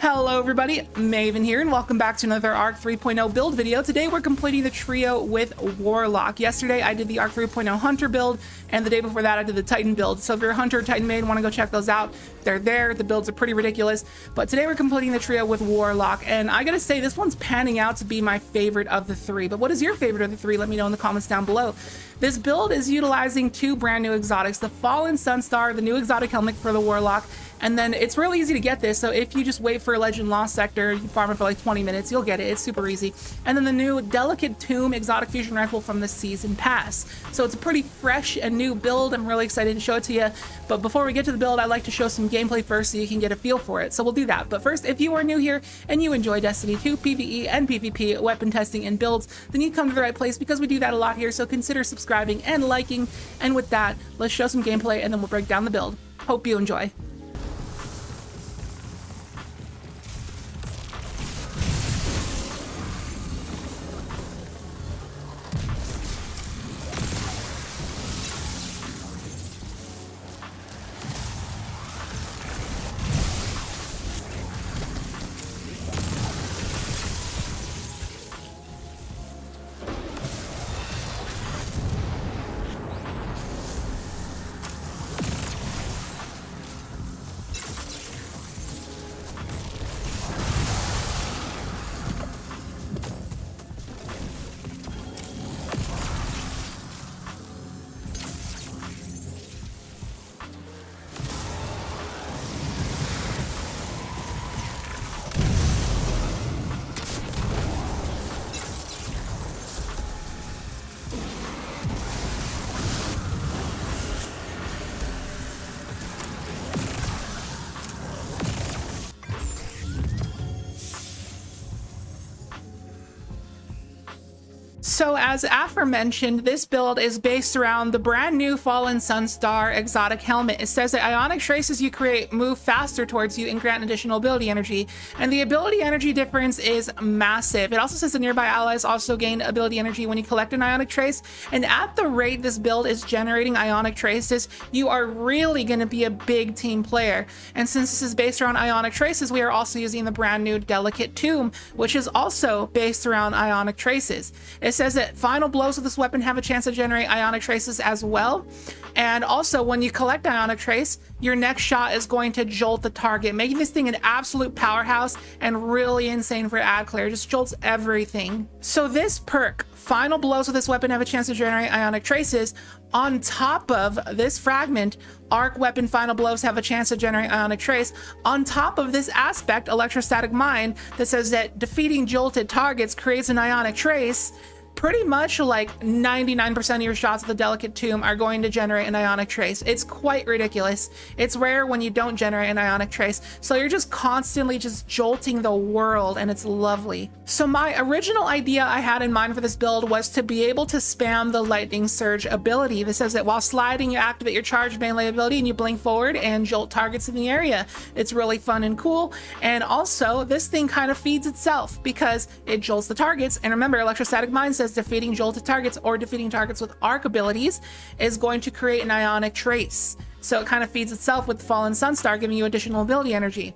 Hello everybody, Maven here, and welcome back to another Arc 3.0 build video. Today we're completing the trio with Warlock. Yesterday I did the Arc 3.0 Hunter build, and the day before that I did the Titan build. So if you're a Hunter or Titan main, want to go check those out, they're there. The builds are pretty ridiculous. But today we're completing the trio with Warlock, and I gotta say this one's panning out to be my favorite of the three. But what is your favorite of the three? Let me know in the comments down below. This build is utilizing two brand new exotics, the Fallen Sunstar, the new exotic helmet for the Warlock. And then it's really easy to get this, so if you just wait for a Legend Lost Sector, you farm it for like 20 minutes, you'll get it. It's super easy. And then the new Delicate Tomb exotic fusion rifle from the Season Pass. So it's a pretty fresh and new build. I'm really excited to show it to you. But before we get to the build, I'd like to show some gameplay first so you can get a feel for it. So we'll do that. But first, if you are new here and you enjoy Destiny 2, PvE, and PvP, weapon testing, and builds, then you've come to the right place because we do that a lot here. So consider subscribing and liking. And with that, let's show some gameplay and then we'll break down the build. Hope you enjoy. So as aforementioned, this build is based around the brand new Fallen Sunstar Exotic Helmet. It says that ionic traces you create move faster towards you and grant additional ability energy. And the ability energy difference is massive. It also says that nearby allies also gain ability energy when you collect an ionic trace. And at the rate this build is generating ionic traces, you are really going to be a big team player. And since this is based around ionic traces, we are also using the brand new Delicate Tomb, which is also based around ionic traces. It says that final blows with this weapon have a chance to generate ionic traces as well. And also when you collect ionic trace, your next shot is going to jolt the target, making this thing an absolute powerhouse and really insane for ad clear. Just jolts everything. So this perk, final blows with this weapon have a chance to generate ionic traces. On top of this fragment, arc weapon final blows have a chance to generate ionic trace. On top of this aspect, electrostatic mine, that says that defeating jolted targets creates an ionic trace. Pretty much like 99% of your shots of the Delicate Tomb are going to generate an ionic trace. It's quite ridiculous. It's rare when you don't generate an ionic trace. So you're just constantly just jolting the world, and it's lovely. So my original idea I had in mind for this build was to be able to spam the Lightning Surge ability. This says that while sliding, you activate your charged melee ability and you blink forward and jolt targets in the area. It's really fun and cool. And also this thing kind of feeds itself because it jolts the targets. And remember, electrostatic mine says defeating jolted targets or defeating targets with arc abilities is going to create an ionic trace. So it kind of feeds itself with Fallen Sunstar, giving you additional ability energy.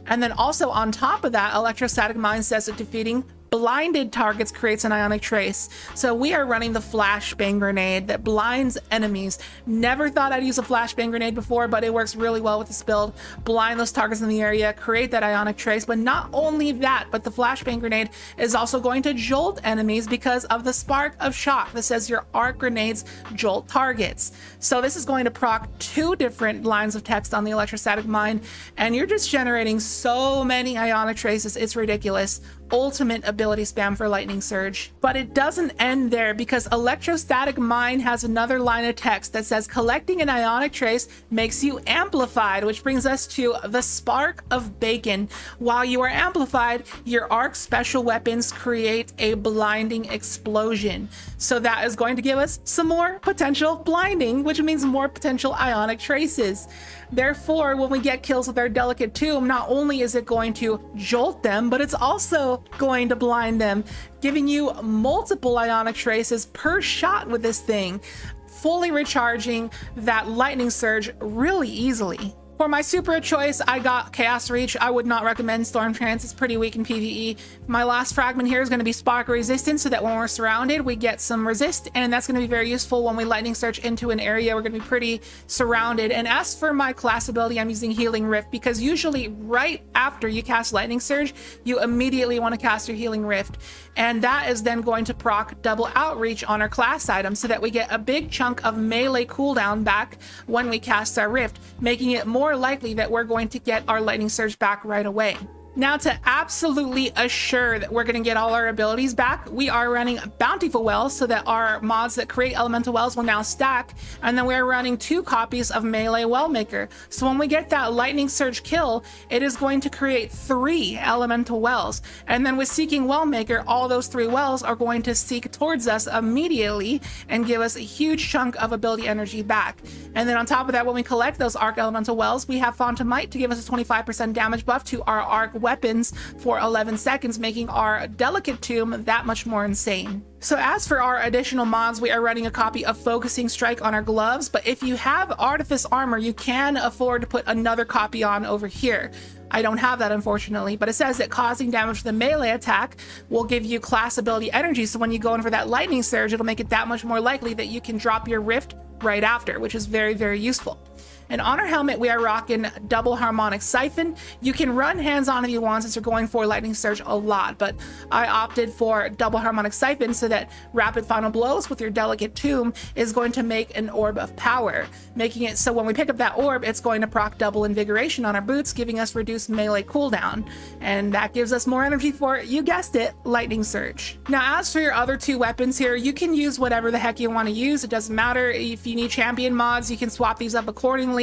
And then also on top of that, electrostatic mine says that defeating blinded targets creates an ionic trace. So we are running the flashbang grenade that blinds enemies. Never thought I'd use a flashbang grenade before, but it works really well with this build. Blind those targets in the area, create that ionic trace. But not only that, but the flashbang grenade is also going to jolt enemies because of the spark of shock that says your arc grenades jolt targets. So this is going to proc 2 different lines of text on the electrostatic mine, and you're just generating so many ionic traces. It's ridiculous. Ultimate ability spam for Lightning Surge. But it doesn't end there, because electrostatic mine has another line of text that says collecting an ionic trace makes you amplified, which brings us to the spark of bacon. While you are amplified, your arc special weapons create a blinding explosion. So that is going to give us some more potential blinding, which means more potential ionic traces. Therefore, when we get kills with our Delicate Tomb, not only is it going to jolt them, but it's also going to blind them, giving you multiple ionic traces per shot with this thing, fully recharging that Lightning Surge really easily. For my super of choice, I got Chaos Reach. I would not recommend Storm Trance. It's pretty weak in PvE. My last fragment here is going to be Spark Resistance, so that when we're surrounded, we get some resist, and that's going to be very useful when we lightning search into an area. We're going to be pretty surrounded. And as for my class ability, I'm using Healing Rift, because usually right after you cast Lightning Surge, you immediately want to cast your Healing Rift. And that is then going to proc double outreach on our class item, so that we get a big chunk of melee cooldown back when we cast our Rift, making it more likely that we're going to get our Lightning Surge back right away. Now, to absolutely assure that we're going to get all our abilities back, we are running Bountiful Wells, so that our mods that create elemental wells will now stack, and then we're running 2 copies of Melee Wellmaker. So when we get that Lightning Surge kill, it is going to create 3 elemental wells, and then with Seeking Wellmaker, all those 3 wells are going to seek towards us immediately and give us a huge chunk of ability energy back. And then on top of that, when we collect those Arc Elemental Wells, we have Phantom Might to give us a 25% damage buff to our Arc weapons for 11 seconds, making our Delicate Tomb that much more insane. So as for our additional mods, we are running a copy of Focusing Strike on our gloves, but if you have Artifice Armor, you can afford to put another copy on over here. I don't have that, unfortunately, but it says that causing damage with a melee attack will give you class ability energy, so when you go in for that Lightning Surge, it'll make it that much more likely that you can drop your Rift right after, which is very, very useful. And on our helmet, we are rocking Double Harmonic Siphon. You can run hands-on if you want, since you're going for Lightning Surge a lot, but I opted for Double Harmonic Siphon so that Rapid Final Blows with your Delicate Tomb is going to make an Orb of Power, making it so when we pick up that orb, it's going to proc double Invigoration on our boots, giving us reduced melee cooldown, and that gives us more energy for, you guessed it, Lightning Surge. Now, as for your other 2 weapons here, you can use whatever the heck you want to use. It doesn't matter. If you need champion mods, you can swap these up accordingly.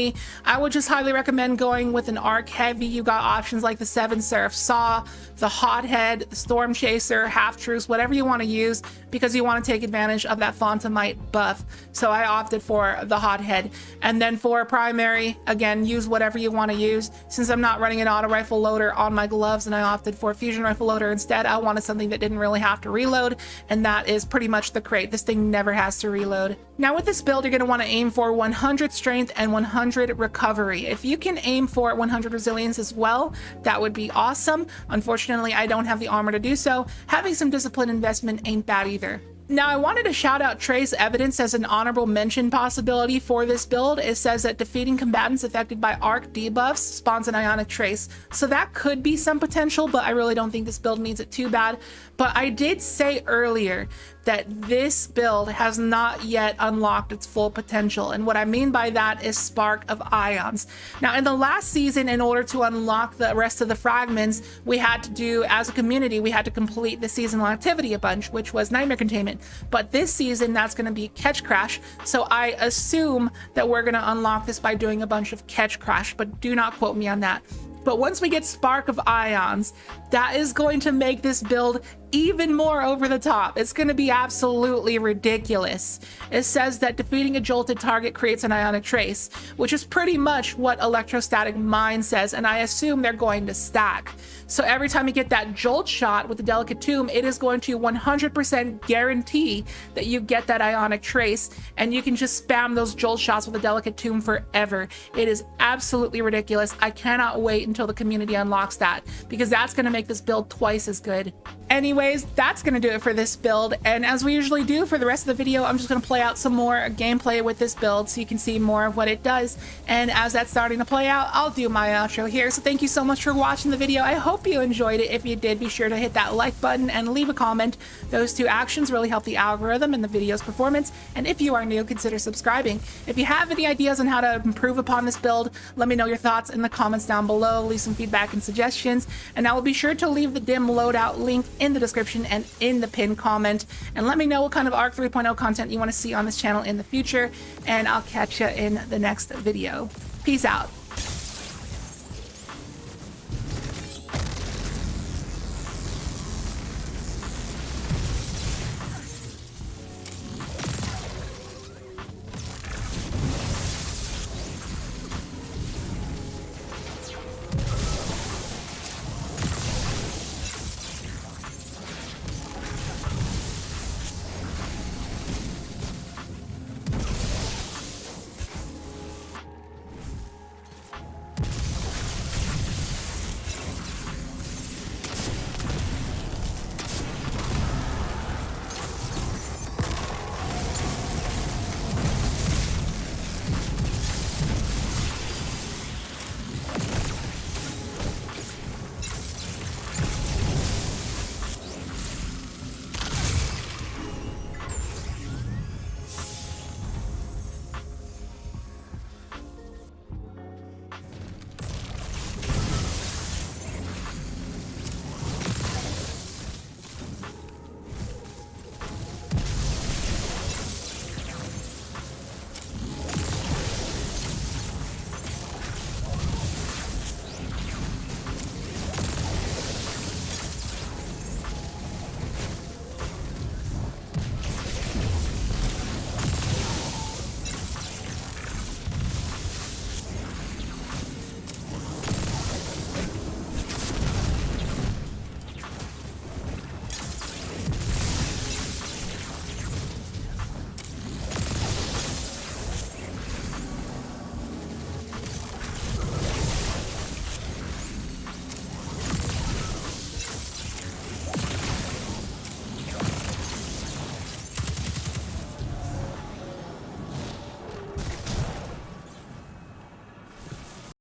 I would just highly recommend going with an Arc Heavy. You got options like the 7 Seraph Saw, the Hothead, the Storm Chaser, Half Truce, whatever you want to use, because you want to take advantage of that Phantom Might buff. So I opted for the Hothead. And then for primary, again, use whatever you want to use. Since I'm not running an auto rifle loader on my gloves and I opted for a fusion rifle loader instead, I wanted something that didn't really have to reload, and that is pretty much the crate. This thing never has to reload. Now with this build, you're going to want to aim for 100 strength and 100 recovery. If you can aim for 100 resilience as well, that would be awesome. Unfortunately, I don't have the armor to do so. Having some discipline investment ain't bad either. Now, I wanted to shout out Trace Evidence as an honorable mention possibility for this build. It says that defeating combatants affected by arc debuffs spawns an Ionic Trace. So that could be some potential, but I really don't think this build needs it too bad. But I did say earlier that this build has not yet unlocked its full potential. And what I mean by that is Spark of Ions. Now, in the last season, in order to unlock the rest of the fragments, we had to do, as a community, we had to complete the seasonal activity a bunch, which was Nightmare Containment. But this season, that's going to be Catch Crash. So I assume that we're going to unlock this by doing a bunch of Catch Crash, but do not quote me on that. But once we get Spark of Ions, that is going to make this build even more over the top. It's going to be absolutely ridiculous. It says that defeating a jolted target creates an Ionic Trace, which is pretty much what Electrostatic Mine says, and I assume they're going to stack. So every time you get that jolt shot with the Delicate Tomb, it is going to 100% guarantee that you get that Ionic Trace, and you can just spam those jolt shots with the Delicate Tomb forever. It is absolutely ridiculous. I cannot wait until the community unlocks that, because that's going to make this build twice as good. Anyways, that's going to do it for this build, and as we usually do for the rest of the video, I'm just going to play out some more gameplay with this build so you can see more of what it does. And as that's starting to play out, I'll do my outro here. So thank you so much for watching the video. I hope you enjoyed it. If you did, be sure to hit that like button and leave a comment. Those 2 actions really help the algorithm and the video's performance. And if you are new, consider subscribing. If you have any ideas on how to improve upon this build, let me know your thoughts in the comments down below. Leave some feedback and suggestions, and I will be sure to leave the dim loadout link in the description and in the pinned comment. And let me know what kind of Arc 3.0 content you want to see on this channel in the future, and I'll catch you in the next video. Peace out.